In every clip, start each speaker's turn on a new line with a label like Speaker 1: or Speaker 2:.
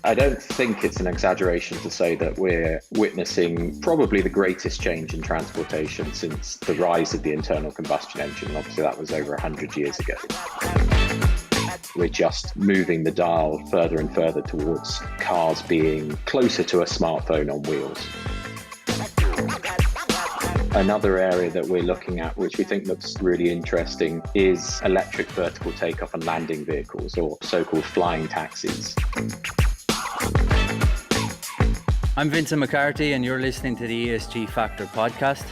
Speaker 1: I don't think it's an exaggeration to say that we're witnessing probably the greatest change in transportation since the rise of the internal combustion engine. And obviously, that was over 100 years ago. We're just moving the dial further and further towards cars being closer to a smartphone on wheels. Another area that we're looking at, which we think looks really interesting, is electric vertical takeoff and landing vehicles, or so-called flying taxis.
Speaker 2: I'm Vincent McCarthy, and you're listening to the ESG Factor podcast.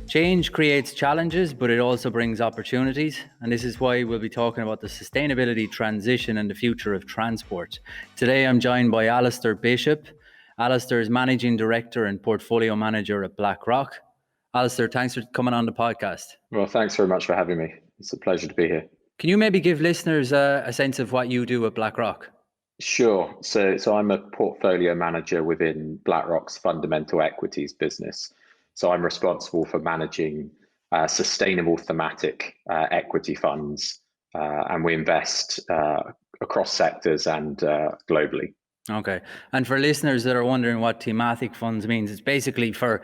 Speaker 2: Change creates challenges, but it also brings opportunities. And this is why we'll be talking about the sustainability transition and the future of transport. Today, I'm joined by Alastair Bishop. Alastair is Managing Director and Portfolio Manager at BlackRock. Alastair, thanks for coming on the podcast.
Speaker 1: Well, thanks very much for having me. It's a pleasure to be here.
Speaker 2: Can you maybe give listeners a sense of what you do at BlackRock?
Speaker 1: Sure. So I'm a portfolio manager within BlackRock's fundamental equities business. So I'm responsible for managing sustainable thematic equity funds, and we invest across sectors and globally.
Speaker 2: Okay. And for listeners that are wondering what thematic funds means, it's basically for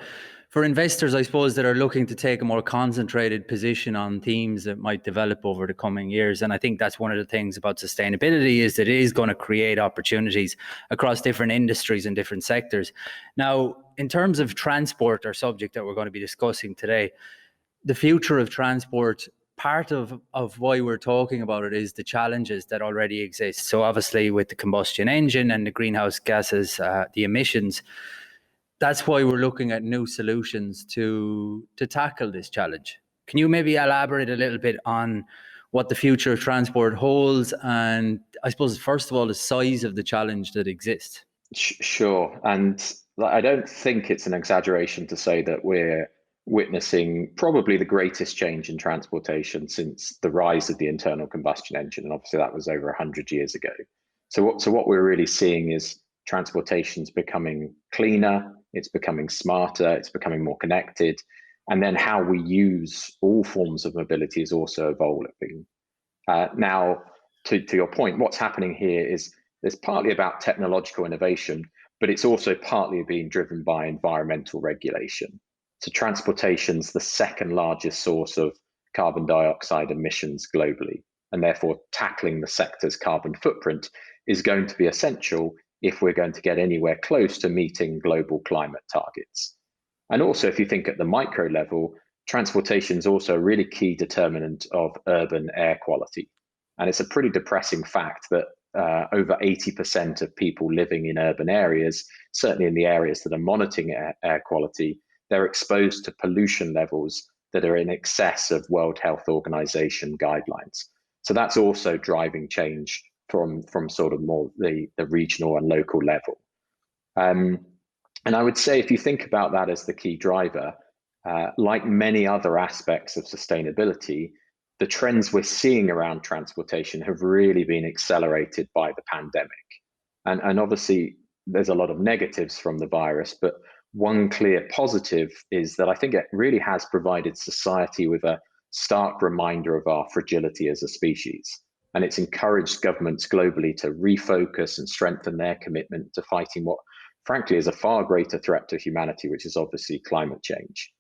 Speaker 2: investors, I suppose, that are looking to take a more concentrated position on themes that might develop over the coming years. And I think that's one of the things about sustainability, is that it is going to create opportunities across different industries and different sectors. Now, in terms of transport, our subject that we're going to be discussing today, the future of transport, part of why we're talking about it is the challenges that already exist. So obviously with the combustion engine and the greenhouse gases, the emissions, that's why we're looking at new solutions to tackle this challenge. Can you maybe elaborate a little bit on what the future of transport holds, and I suppose, first of all, the size of the challenge that exists?
Speaker 1: Sure. And I don't think it's an exaggeration to say that we're witnessing probably the greatest change in transportation since the rise of the internal combustion engine. And obviously that was over 100 years ago. So what we're really seeing is transportation's becoming cleaner, it's becoming smarter, it's becoming more connected. And then how we use all forms of mobility is also evolving. Now, to your point, what's happening here is there's partly about technological innovation, but it's also partly being driven by environmental regulation. So transportation's the second largest source of carbon dioxide emissions globally, and therefore tackling the sector's carbon footprint is going to be essential if we're going to get anywhere close to meeting global climate targets. And also, if you think at the micro level, transportation is also a really key determinant of urban air quality. And it's a pretty depressing fact that over 80% of people living in urban areas, certainly in the areas that are monitoring air quality, they're exposed to pollution levels that are in excess of World Health Organization guidelines. So that's also driving change from sort of more the regional and local level. And I would say, if you think about that as the key driver, like many other aspects of sustainability, the trends we're seeing around transportation have really been accelerated by the pandemic. And obviously, there's a lot of negatives from the virus, but one clear positive is that I think it really has provided society with a stark reminder of our fragility as a species. And it's encouraged governments globally to refocus and strengthen their commitment to fighting what, frankly, is a far greater threat to humanity, which is obviously climate change.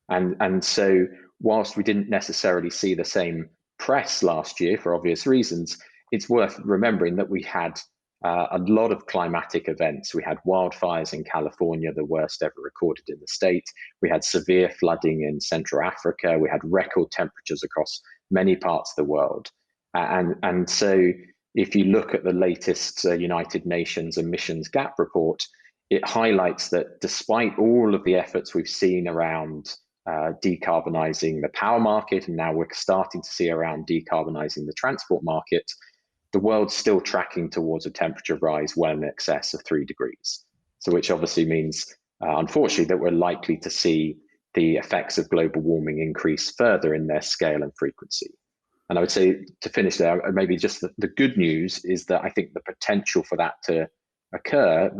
Speaker 1: And so, whilst we didn't necessarily see the same press last year for obvious reasons, it's worth remembering that we had a lot of climatic events. We had wildfires in California, the worst ever recorded in the state. We had severe flooding in Central Africa. We had record temperatures across many parts of the world. And so if you look at the latest United Nations emissions gap report, it highlights that despite all of the efforts we've seen around decarbonizing the power market, and now we're starting to see around decarbonizing the transport market, the world's still tracking towards a temperature rise well in excess of 3 degrees. So which obviously means, unfortunately, that we're likely to see the effects of global warming increase further in their scale and frequency. And I would say, to finish there, maybe just the good news is that I think the potential for that to occur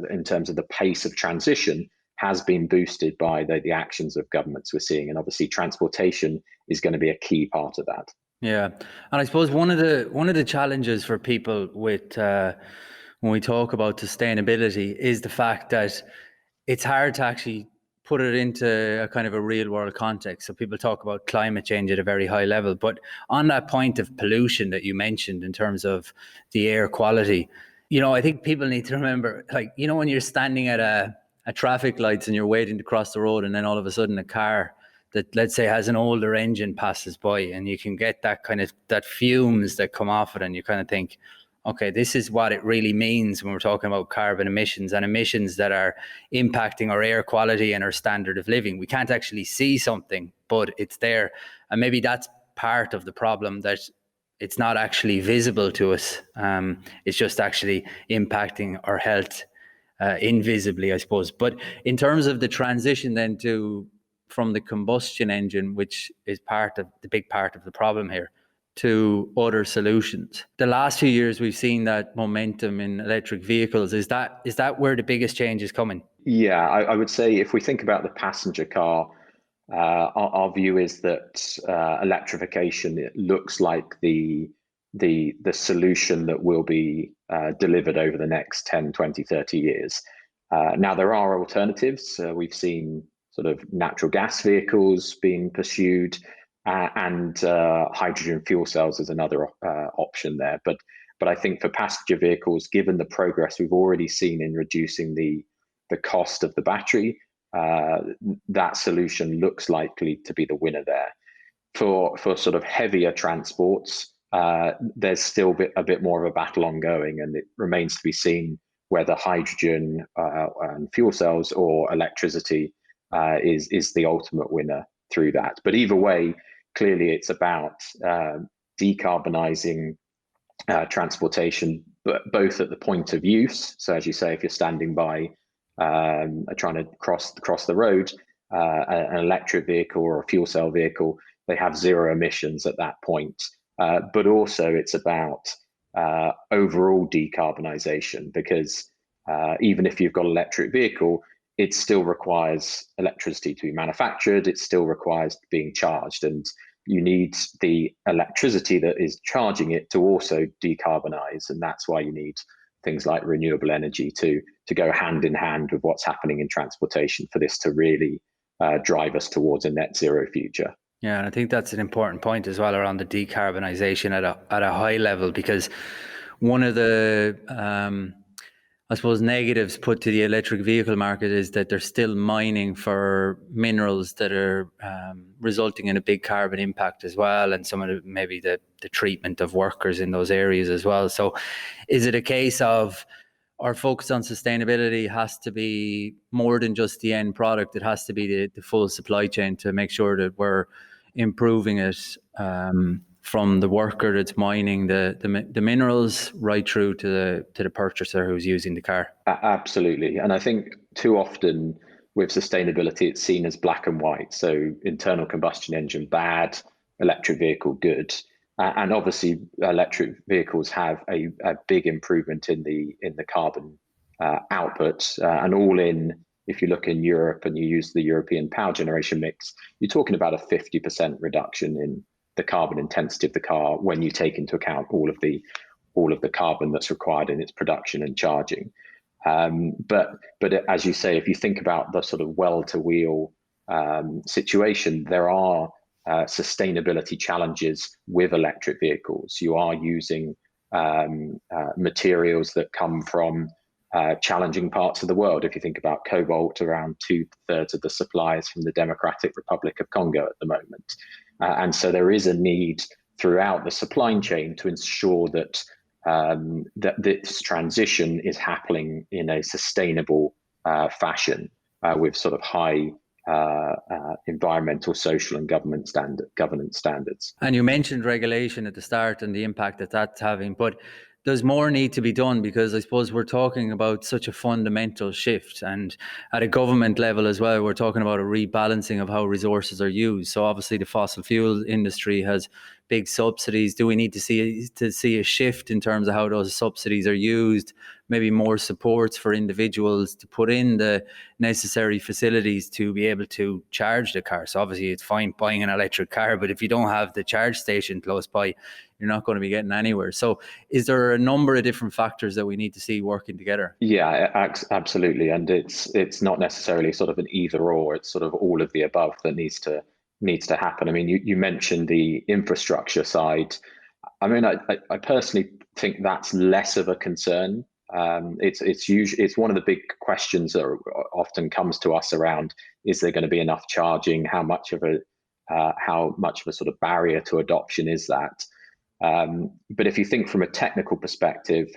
Speaker 1: in terms of the pace of transition has been boosted by the actions of governments we're seeing. And obviously transportation is going to be a key part of that.
Speaker 2: Yeah. And I suppose one of the challenges for people with when we talk about sustainability is the fact that it's hard to actually put it into a kind of a real world context. So people talk about climate change at a very high level, but on that point of pollution that you mentioned in terms of the air quality, I think people need to remember, like, when you're standing at a traffic lights and you're waiting to cross the road, and then all of a sudden a car that, let's say, has an older engine passes by, and you can get that fumes that come off it, and you kind of think, okay, this is what it really means when we're talking about carbon emissions and emissions that are impacting our air quality and our standard of living. We can't actually see something, but it's there. And maybe that's part of the problem, that it's not actually visible to us. It's just actually impacting our health invisibly, I suppose. But in terms of the transition then from the combustion engine, which is the big part of the problem here, to other solutions. The last few years, we've seen that momentum in electric vehicles. Is that where the biggest change is coming?
Speaker 1: Yeah, I would say if we think about the passenger car, our view is that electrification, it looks like the solution that will be delivered over the next 10, 20, 30 years. Now, there are alternatives. We've seen sort of natural gas vehicles being pursued, and hydrogen fuel cells is another option there. But I think for passenger vehicles, given the progress we've already seen in reducing the cost of the battery, that solution looks likely to be the winner there. For sort of heavier transports, there's still a bit more of a battle ongoing, and it remains to be seen whether hydrogen and fuel cells or electricity is the ultimate winner through that. But either way, clearly it's about decarbonizing transportation, but both at the point of use. So as you say, if you're standing by trying to cross the road, an electric vehicle or a fuel cell vehicle, they have zero emissions at that point. But also it's about overall decarbonization, because even if you've got an electric vehicle, it still requires electricity to be manufactured. It still requires being charged, and you need the electricity that is charging it to also decarbonize. And that's why you need things like renewable energy to go hand in hand with what's happening in transportation for this to really drive us towards a net zero future.
Speaker 2: Yeah, and I think that's an important point as well around the decarbonisation at a high level, because one of the I suppose negatives put to the electric vehicle market is that they're still mining for minerals that are resulting in a big carbon impact as well, and some of maybe the treatment of workers in those areas as well. So is it a case of our focus on sustainability has to be more than just the end product? It has to be the full supply chain to make sure that we're improving it from the worker that's mining the minerals right through to the purchaser who's using the car.
Speaker 1: Absolutely. And I think too often with sustainability, it's seen as black and white. So internal combustion engine bad, electric vehicle good. And obviously electric vehicles have a big improvement in the carbon output, and all in, if you look in Europe and you use the European power generation mix, you're talking about a 50% reduction in the carbon intensity of the car when you take into account all of the carbon that's required in its production and charging. But as you say, if you think about the sort of well-to-wheel situation, there are sustainability challenges with electric vehicles. You are using materials that come from challenging parts of the world. If you think about cobalt, around 2/3 of the supply is from the Democratic Republic of Congo at the moment. And so there is a need throughout the supply chain to ensure that that this transition is happening in a sustainable fashion with sort of high environmental, social, and governance standards.
Speaker 2: And you mentioned regulation at the start and the impact that that's having, but there's more need to be done, because I suppose we're talking about such a fundamental shift, and at a government level as well, we're talking about a rebalancing of how resources are used. So obviously the fossil fuel industry has big subsidies? Do we need to see a shift in terms of how those subsidies are used? Maybe more supports for individuals to put in the necessary facilities to be able to charge the car. So obviously it's fine buying an electric car, but if you don't have the charge station close by, you're not going to be getting anywhere. So is there a number of different factors that we need to see working together?
Speaker 1: Yeah, absolutely. And it's not necessarily sort of an either or, it's sort of all of the above that needs to happen. I mean, you mentioned the infrastructure side. I mean, I personally think that's less of a concern. It's one of the big questions that often comes to us around: is there going to be enough charging? How much of a sort of barrier to adoption is that? But if you think from a technical perspective,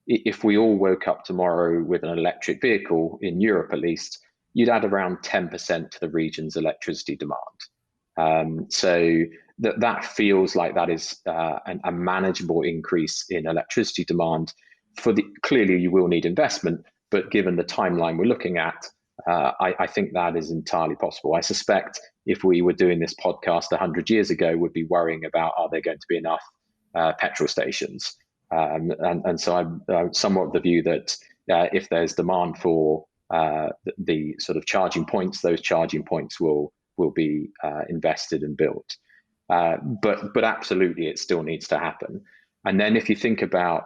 Speaker 1: if we all woke up tomorrow with an electric vehicle in Europe, at least, you'd add around 10% to the region's electricity demand. So that feels like that is a manageable increase in electricity demand. Clearly, you will need investment, but given the timeline we're looking at, I think that is entirely possible. I suspect if we were doing this podcast 100 years ago, we'd be worrying about, are there going to be enough petrol stations? And so I'm somewhat of the view that if there's demand for the sort of charging points, those charging points will be invested and built. But absolutely, it still needs to happen. And then if you think about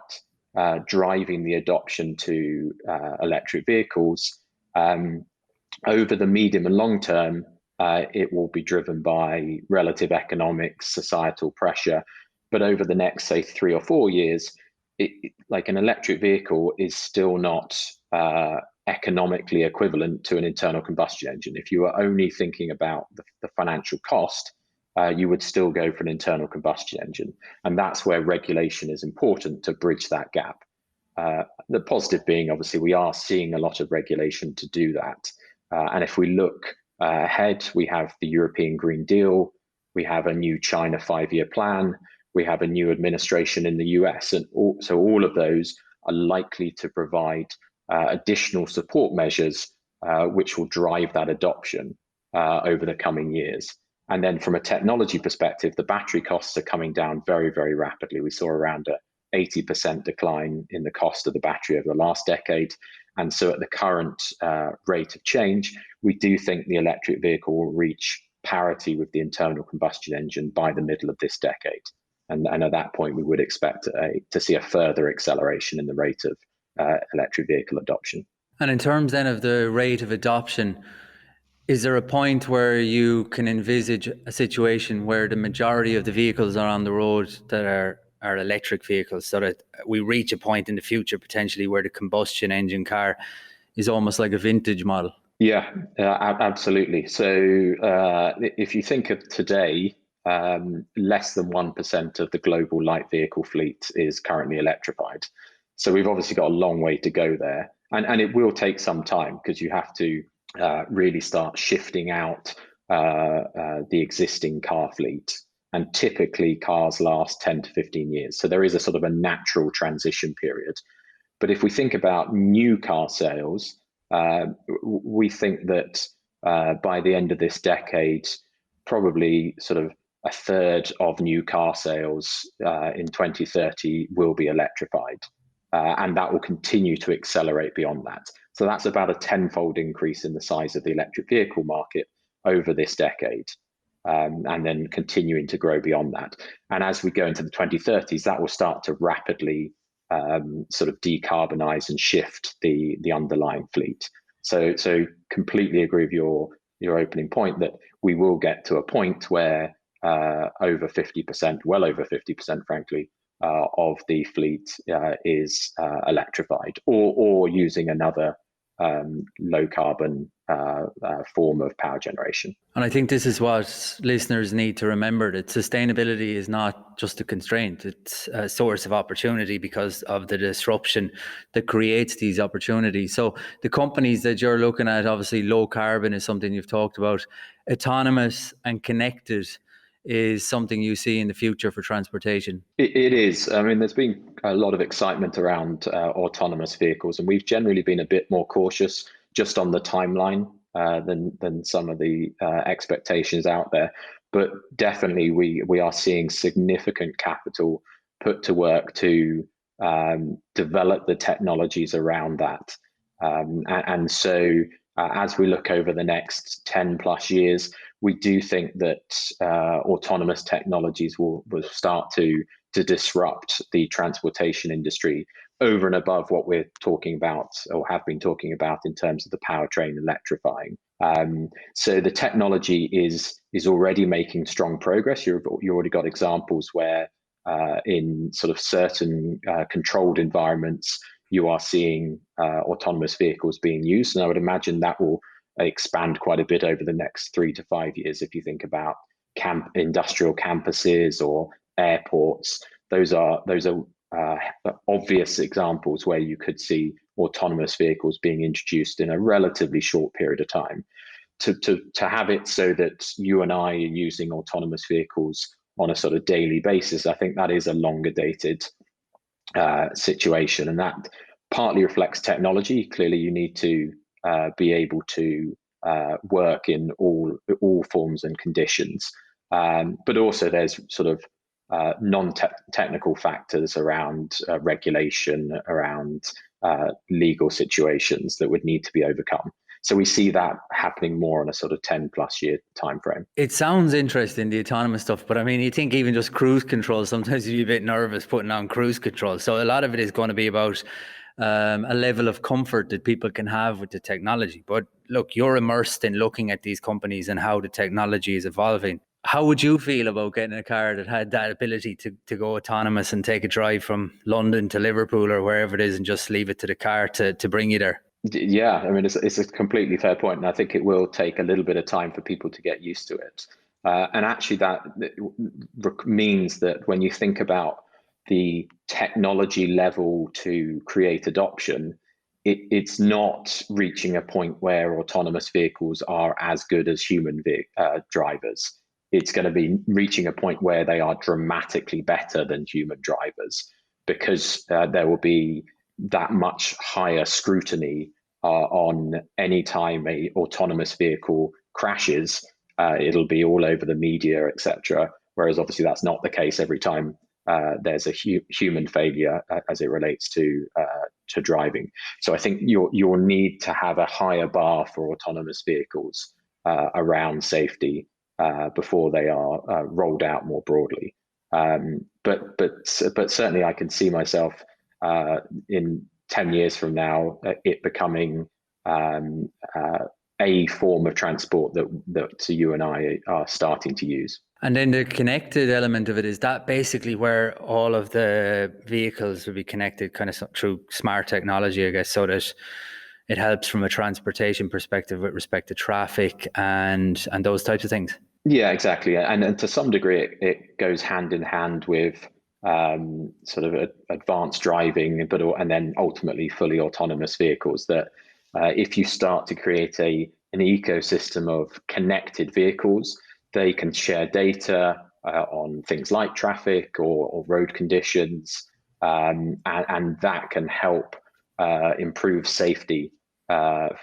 Speaker 1: driving the adoption to electric vehicles, over the medium and long term, it will be driven by relative economics, societal pressure. But over the next, say, 3 or 4 years, like an electric vehicle is still not economically equivalent to an internal combustion engine. If you are only thinking about the financial cost, you would still go for an internal combustion engine. And that's where regulation is important to bridge that gap. The positive being, obviously, we are seeing a lot of regulation to do that. And if we look ahead, we have the European Green Deal, we have a new China 5-year plan, we have a new administration in the US. And so all of those are likely to provide additional support measures which will drive that adoption over the coming years. And then from a technology perspective, the battery costs are coming down very, very rapidly. We saw around a 80% decline in the cost of the battery over the last decade. And so at the current rate of change, we do think the electric vehicle will reach parity with the internal combustion engine by the middle of this decade. And at that point, we would expect to see a further acceleration in the rate of electric vehicle adoption.
Speaker 2: And in terms then of the rate of adoption, is there a point where you can envisage a situation where the majority of the vehicles are on the road that are electric vehicles, so that we reach a point in the future potentially where the combustion engine car is almost like a vintage model?
Speaker 1: Yeah, absolutely. So if you think of today, less than 1% of the global light vehicle fleet is currently electrified. So we've obviously got a long way to go there. And it will take some time because you have to really start shifting out the existing car fleet. And typically cars last 10 to 15 years. So there is a sort of a natural transition period. But if we think about new car sales, we think that by the end of this decade, probably sort of a third of new car sales in 2030 will be electrified. And that will continue to accelerate beyond that. So that's about a tenfold increase in the size of the electric vehicle market over this decade. And then continuing to grow beyond that. And as we go into the 2030s, that will start to rapidly sort of decarbonize and shift the underlying fleet. So completely agree with your opening point that we will get to a point where over 50%, well over 50%, frankly, of the fleet is electrified or using another low carbon form of power generation.
Speaker 2: And I think this is what listeners need to remember, that sustainability is not just a constraint, it's a source of opportunity because of the disruption that creates these opportunities. So the companies that you're looking at, obviously low carbon is something you've talked about, autonomous and connected is something you see in the future for transportation.
Speaker 1: It is. I mean, there's been a lot of excitement around autonomous vehicles, and we've generally been a bit more cautious just on the timeline than some of the expectations out there. But definitely we are seeing significant capital put to work to develop the technologies around that. And so as we look over the next 10 plus years, we do think that autonomous technologies will start to disrupt the transportation industry over and above what we're talking about or have been talking about in terms of the powertrain electrifying. So the technology is already making strong progress. You already got examples where in sort of certain controlled environments, you are seeing autonomous vehicles being used. And I would imagine that will expand quite a bit over the next 3 to 5 years. If you think about industrial campuses or airports, those are obvious examples where you could see autonomous vehicles being introduced in a relatively short period of time. To have it so that you and I are using autonomous vehicles on a sort of daily basis, I think that is a longer dated situation, and that partly reflects technology. Clearly, you need to be able to work in all forms and conditions, but also there's sort of non-technical factors around regulation, around legal situations that would need to be overcome. So we see that happening more on a sort of 10 plus year time frame.
Speaker 2: It sounds interesting, the autonomous stuff, but I mean, you think even just cruise control, sometimes you'd be a bit nervous putting on cruise control. So a lot of it is going to be about a level of comfort that people can have with the technology. But look, you're immersed in looking at these companies and how the technology is evolving. How would you feel about getting a car that had that ability to go autonomous and take a drive from London to Liverpool or wherever it is and just leave it to the car to bring you there?
Speaker 1: Yeah, I mean, it's a completely fair point, and I think it will take a little bit of time for people to get used to it. And actually, that means that when you think about the technology level to create adoption, it's not reaching a point where autonomous vehicles are as good as human drivers. It's going to be reaching a point where they are dramatically better than human drivers, because there will be that much higher scrutiny on any time a autonomous vehicle crashes. It'll be all over the media, etc. Whereas obviously that's not the case every time there's a human failure as it relates to driving. So I think you'll need to have a higher bar for autonomous vehicles around safety before they are rolled out more broadly. But certainly I can see myself in 10 years from now, it becoming a form of transport that you and I are starting to use.
Speaker 2: And then the connected element of it, is that basically where all of the vehicles will be connected kind of through smart technology, I guess, so that it helps from a transportation perspective with respect to traffic and those types of things?
Speaker 1: Yeah, exactly. And to some degree, it goes hand in hand with sort of advanced driving, and then ultimately fully autonomous vehicles. That if you start to create an ecosystem of connected vehicles, they can share data on things like traffic or road conditions, and that can help improve safety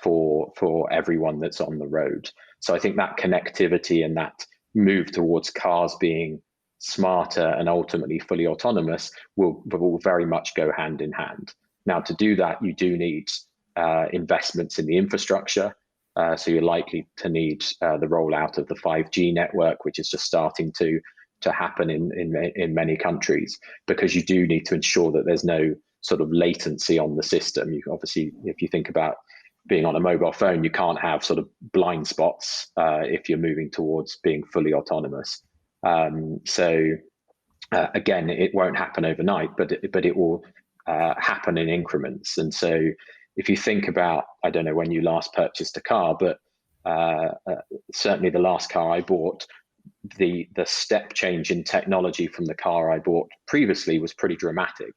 Speaker 1: for everyone that's on the road. So I think that connectivity and that move towards cars being smarter and ultimately fully autonomous will very much go hand in hand. Now, to do that, you do need investments in the infrastructure. So you're likely to need the rollout of the 5G network, which is just starting to happen in many countries, because you do need to ensure that there's no sort of latency on the system. You obviously, if you think about being on a mobile phone, you can't have sort of blind spots if you're moving towards being fully autonomous. So again, it won't happen overnight, but it will happen in increments. And so if you think about, I don't know when you last purchased a car, but certainly the last car I bought, the step change in technology from the car I bought previously was pretty dramatic.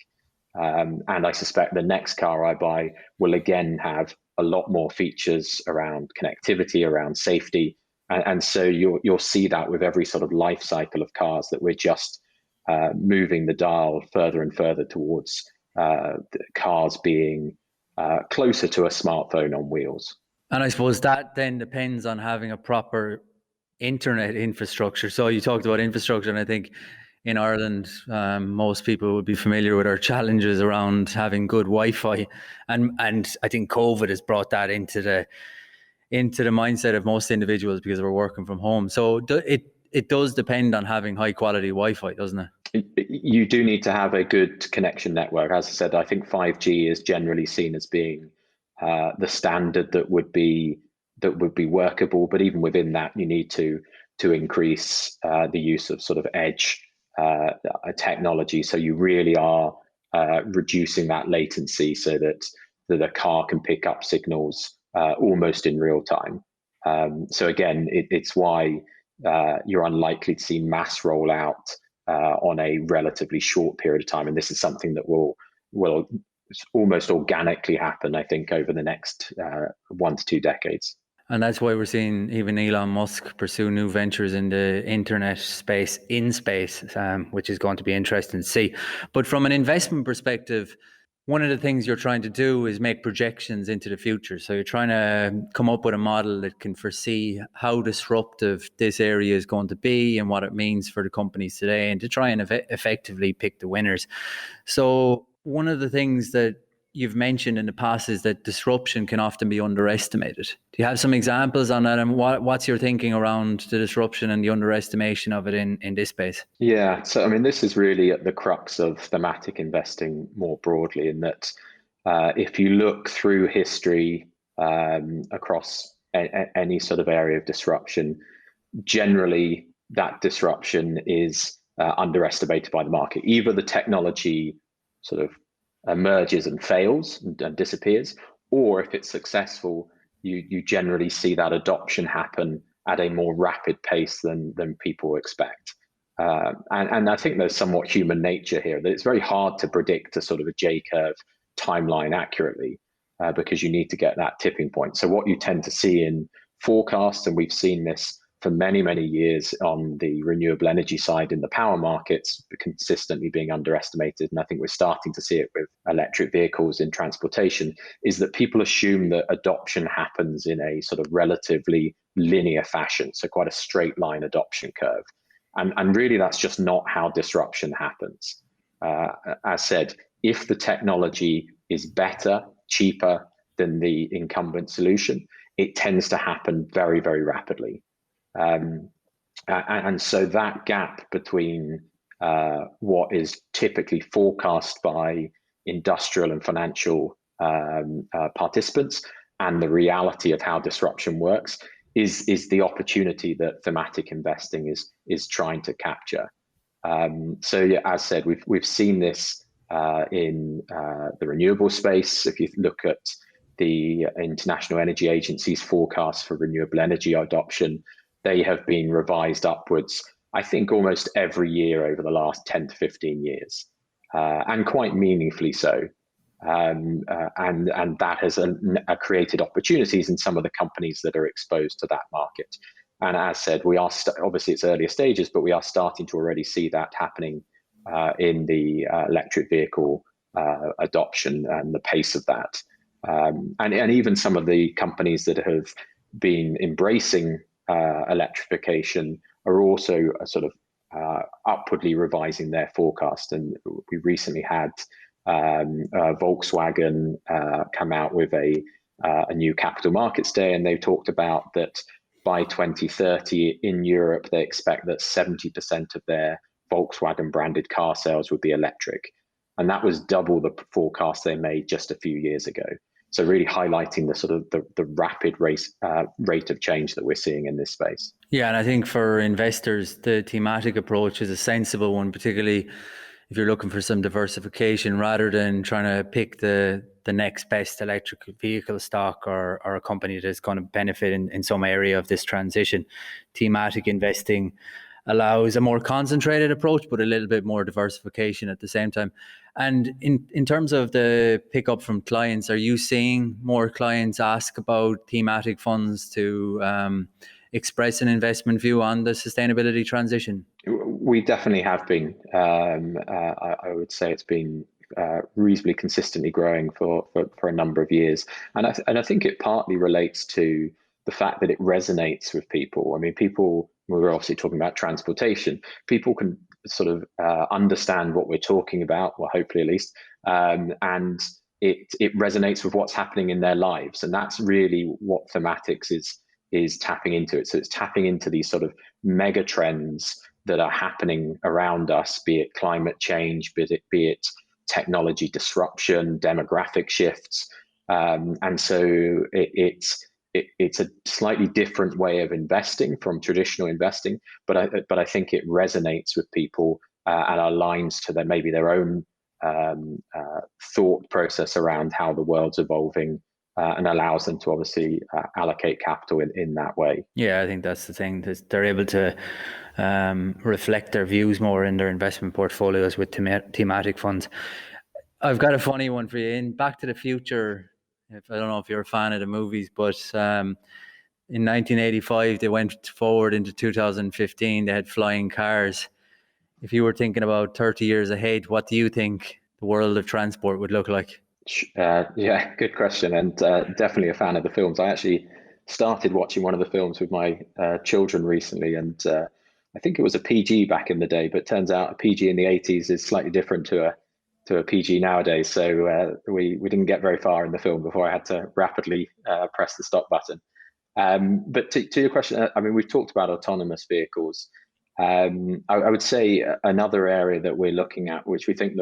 Speaker 1: And I suspect the next car I buy will again have a lot more features around connectivity, around safety. And so you'll see that with every sort of life cycle of cars, that we're just moving the dial further and further towards cars being closer to a smartphone on wheels.
Speaker 2: And I suppose that then depends on having a proper internet infrastructure. So you talked about infrastructure, and I think in Ireland, most people would be familiar with our challenges around having good Wi-Fi, and I think COVID has brought that into the mindset of most individuals because we're working from home. So it does depend on having high quality Wi-Fi, doesn't it?
Speaker 1: You do need to have a good connection network. As I said, I think 5G is generally seen as being the standard that would be workable. But even within that, you need to increase the use of sort of edge technology. So you really are reducing that latency so that a car can pick up signals almost in real time. So again, it's why you're unlikely to see mass rollout on a relatively short period of time, and this is something that will almost organically happen, I think, over the next 1 to 2 decades.
Speaker 2: And that's why we're seeing even Elon Musk pursue new ventures in the internet space, which is going to be interesting to see. But from an investment perspective, one of the things you're trying to do is make projections into the future. So you're trying to come up with a model that can foresee how disruptive this area is going to be and what it means for the companies today, and to try and effectively pick the winners. So one of the things that you've mentioned in the past is that disruption can often be underestimated. Do you have some examples on that, and what's your thinking around the disruption and the underestimation of it in this space?
Speaker 1: Yeah, so I mean, this is really at the crux of thematic investing more broadly, in that if you look through history across any sort of area of disruption, generally that disruption is underestimated by the market. Either the technology sort of emerges and fails and disappears, or if it's successful, you generally see that adoption happen at a more rapid pace than people expect. And I think there's somewhat human nature here, that it's very hard to predict a sort of a J-curve timeline accurately because you need to get that tipping point. So what you tend to see in forecasts, and we've seen this for many, many years on the renewable energy side in the power markets, consistently being underestimated, and I think we're starting to see it with electric vehicles in transportation, is that people assume that adoption happens in a sort of relatively linear fashion, so quite a straight line adoption curve. And really, that's just not how disruption happens. As said, if the technology is better, cheaper than the incumbent solution, it tends to happen very, very rapidly. And so that gap between what is typically forecast by industrial and financial participants and the reality of how disruption works is the opportunity that thematic investing is trying to capture. So yeah, as said, we've seen this in the renewable space. If you look at the International Energy Agency's forecast for renewable energy adoption, they have been revised upwards, I think, almost every year over the last 10 to 15 years, and quite meaningfully so. And that has created opportunities in some of the companies that are exposed to that market. And as said, we are obviously it's earlier stages, but we are starting to already see that happening in the electric vehicle adoption and the pace of that. And even some of the companies that have been embracing electrification are also sort of upwardly revising their forecast. And we recently had Volkswagen come out with a new capital markets day, and they talked about that by 2030 in Europe, they expect that 70% of their Volkswagen branded car sales would be electric. And that was double the forecast they made just a few years ago. So really highlighting the sort of the rapid rate of change that we're seeing in this space.
Speaker 2: Yeah, and I think for investors, the thematic approach is a sensible one, particularly if you're looking for some diversification rather than trying to pick the next best electric vehicle stock or a company that's going to benefit in some area of this transition. Thematic investing allows a more concentrated approach, but a little bit more diversification at the same time. And in terms of the pickup from clients, are you seeing more clients ask about thematic funds to express an investment view on the sustainability transition?
Speaker 1: We definitely have been. I would say it's been reasonably consistently growing for a number of years. And I think it partly relates to the the fact that it resonates with people. I mean, people, we were obviously talking about transportation, people can sort of understand what we're talking about, well, hopefully at least, and it resonates with what's happening in their lives. And that's really what thematics is tapping into it. So it's tapping into these sort of mega trends that are happening around us, be it climate change, be it technology disruption, demographic shifts. And so it's a slightly different way of investing from traditional investing, but I think it resonates with people and aligns to maybe their own thought process around how the world's evolving, and allows them to obviously allocate capital in that way.
Speaker 2: Yeah, I think that's the thing. They're able to reflect their views more in their investment portfolios with thematic funds. I've got a funny one for you. In Back to the Future, I don't know if you're a fan of the movies, but in 1985, they went forward into 2015. They had flying cars. If you were thinking about 30 years ahead, what do you think the world of transport would look like?
Speaker 1: Yeah, good question, and definitely a fan of the films. I actually started watching one of the films with my children recently, and I think it was a PG back in the day, but turns out a PG in the 80s is slightly different to a PG nowadays. So we didn't get very far in the film before I had to rapidly press the stop button. But to your question, I mean, we've talked about autonomous vehicles. I would say another area that we're looking at, which we think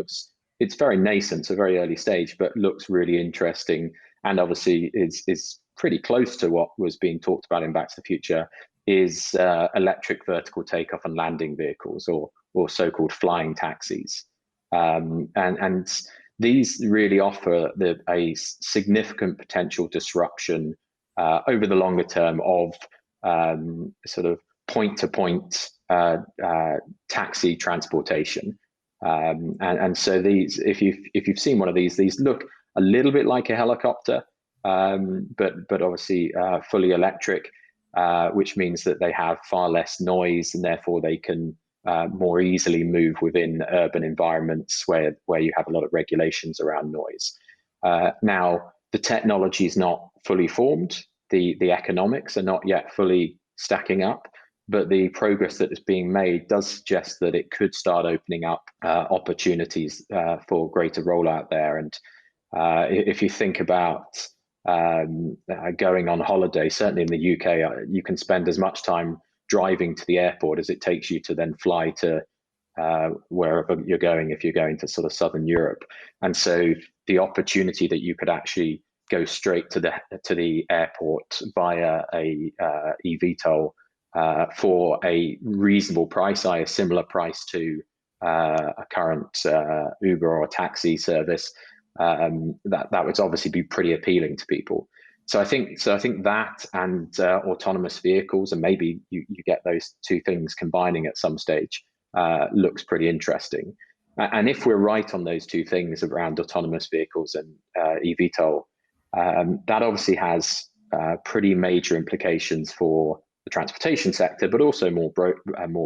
Speaker 1: it's very nascent, so very early stage, but looks really interesting, and obviously is pretty close to what was being talked about in Back to the Future, is electric vertical takeoff and landing vehicles, or so-called flying taxis. And these really offer a significant potential disruption over the longer term of sort of point-to-point taxi transportation. And so if you've seen one of these look a little bit like a helicopter, but obviously fully electric, which means that they have far less noise, and therefore they can more easily move within urban environments where you have a lot of regulations around noise. Now, the technology is not fully formed. The economics are not yet fully stacking up, but the progress that is being made does suggest that it could start opening up opportunities for greater rollout there. And if you think about going on holiday, certainly in the UK, you can spend as much time driving to the airport as it takes you to then fly to wherever you're going, if you're going to sort of Southern Europe. And so the opportunity that you could actually go straight to the airport via a eVTOL for a reasonable price, a similar price to a current Uber or taxi service, that would obviously be pretty appealing to people. So I think that and autonomous vehicles, and maybe you get those two things combining at some stage, looks pretty interesting. And if we're right on those two things around autonomous vehicles and eVTOL, that obviously has pretty major implications for the transportation sector, but also more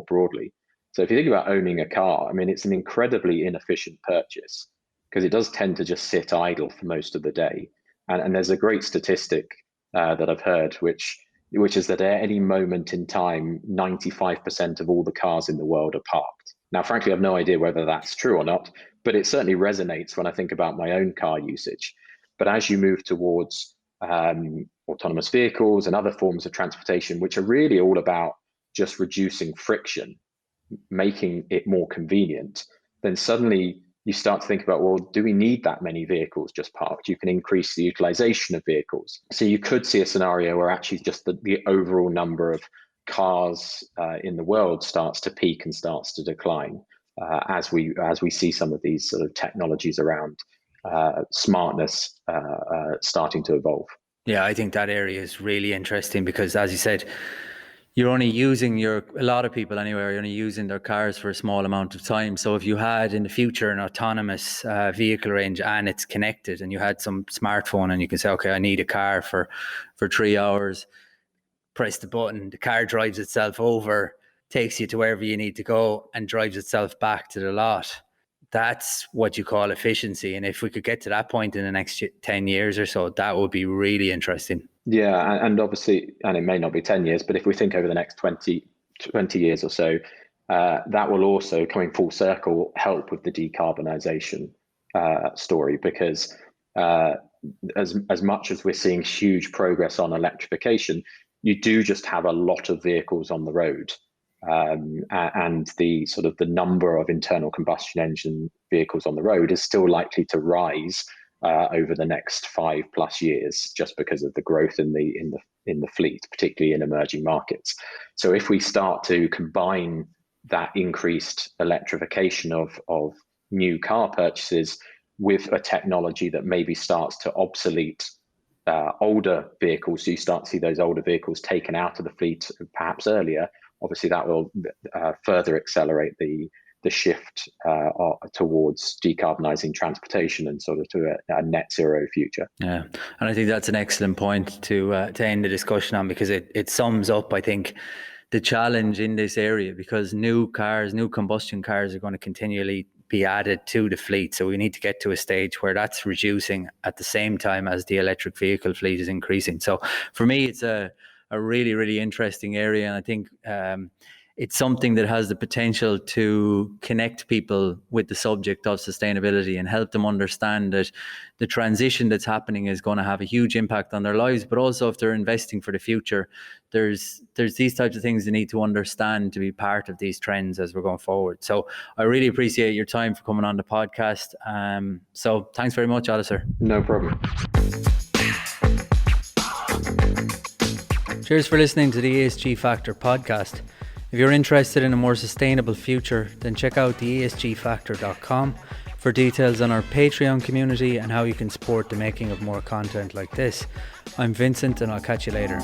Speaker 1: broadly. So if you think about owning a car, I mean, it's an incredibly inefficient purchase because it does tend to just sit idle for most of the day. And there's a great statistic that I've heard, which is that at any moment in time, 95% of all the cars in the world are parked. Now, frankly, I have no idea whether that's true or not, but it certainly resonates when I think about my own car usage. But as you move towards autonomous vehicles and other forms of transportation, which are really all about just reducing friction, making it more convenient, then suddenly you start to think about, well, do we need that many vehicles just parked? You can increase the utilization of vehicles. So you could see a scenario where actually just the overall number of cars in the world starts to peak and starts to decline as we see some of these sort of technologies around smartness starting to evolve.
Speaker 2: Yeah, I think that area is really interesting because, as you said, you're only using a lot of people anyway, are only using their cars for a small amount of time. So if you had in the future an autonomous vehicle range and it's connected, and you had some smartphone and you can say, okay, I need a car for 3 hours, press the button, the car drives itself over, takes you to wherever you need to go and drives itself back to the lot. That's what you call efficiency. And if we could get to that point in the next 10 years or so, that would be really interesting.
Speaker 1: Yeah, and obviously, and it may not be 10 years, but if we think over the next 20 years or so, that will also, coming full circle, help with the decarbonisation story, because as much as we're seeing huge progress on electrification, you do just have a lot of vehicles on the road. And the sort of the number of internal combustion engine vehicles on the road is still likely to rise over the next 5+ years, just because of the growth in the fleet, particularly in emerging markets. So if we start to combine that increased electrification of new car purchases with a technology that maybe starts to obsolete older vehicles, so you start to see those older vehicles taken out of the fleet perhaps earlier, obviously that will further accelerate the shift towards decarbonising transportation and sort of to a net zero future.
Speaker 2: Yeah, and I think that's an excellent point to end the discussion on, because it sums up, I think, the challenge in this area, because new combustion cars are going to continually be added to the fleet. So we need to get to a stage where that's reducing at the same time as the electric vehicle fleet is increasing. So for me, it's a really, really interesting area. And I think it's something that has the potential to connect people with the subject of sustainability and help them understand that the transition that's happening is going to have a huge impact on their lives. But also, if they're investing for the future, there's these types of things they need to understand to be part of these trends as we're going forward. So I really appreciate your time for coming on the podcast. So thanks very much, Alastair.
Speaker 1: No problem.
Speaker 2: Cheers for listening to the ESG Factor podcast. If you're interested in a more sustainable future, then check out the esgfactor.com for details on our Patreon community and how you can support the making of more content like this. I'm Vincent, and I'll catch you later.